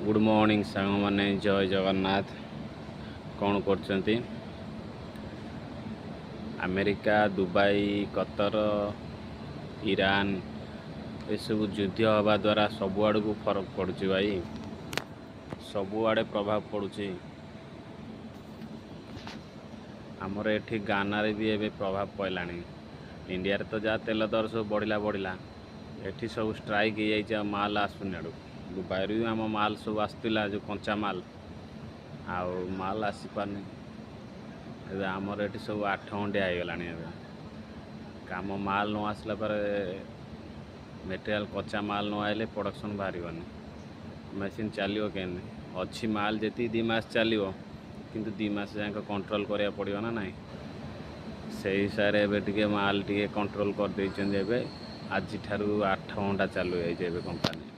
Good morning सांग मैंने जय जगन्नाथ। कौन करछंती? अमेरिका, दुबई, कतर, ईरान सब युद्ध हवा द्वारा सबुआड़ को फरक पड़ुची भाई, सबुआड़े प्रभाव पड़ुची। आमर एठी गाना रे भी एबे प्रभाव पड़लानी। इंडिया रे तो जा तेल दर सब बढ़ला एठी सब स्ट्राइक हो जाइए, माल आसुनी आड़ू। दुबई भी आम माल सब आसला जो कंचा माल माल आसी पारनी। एबे आमर एठी सब 8 घंटिया होगलानी। काम माल न आसला पर मेटेरियल कच्चा माल न आइले प्रोडक्शन बाहर मशीन चलो के अच्छी माल जी 2 मास चलो किंतु 2 मास जाए कंट्रोल करा पड़ो ना ना। से हिसाब से माल टे कंट्रोल कर आज ठारू 8 घंटा चालू जाइए कंपानी।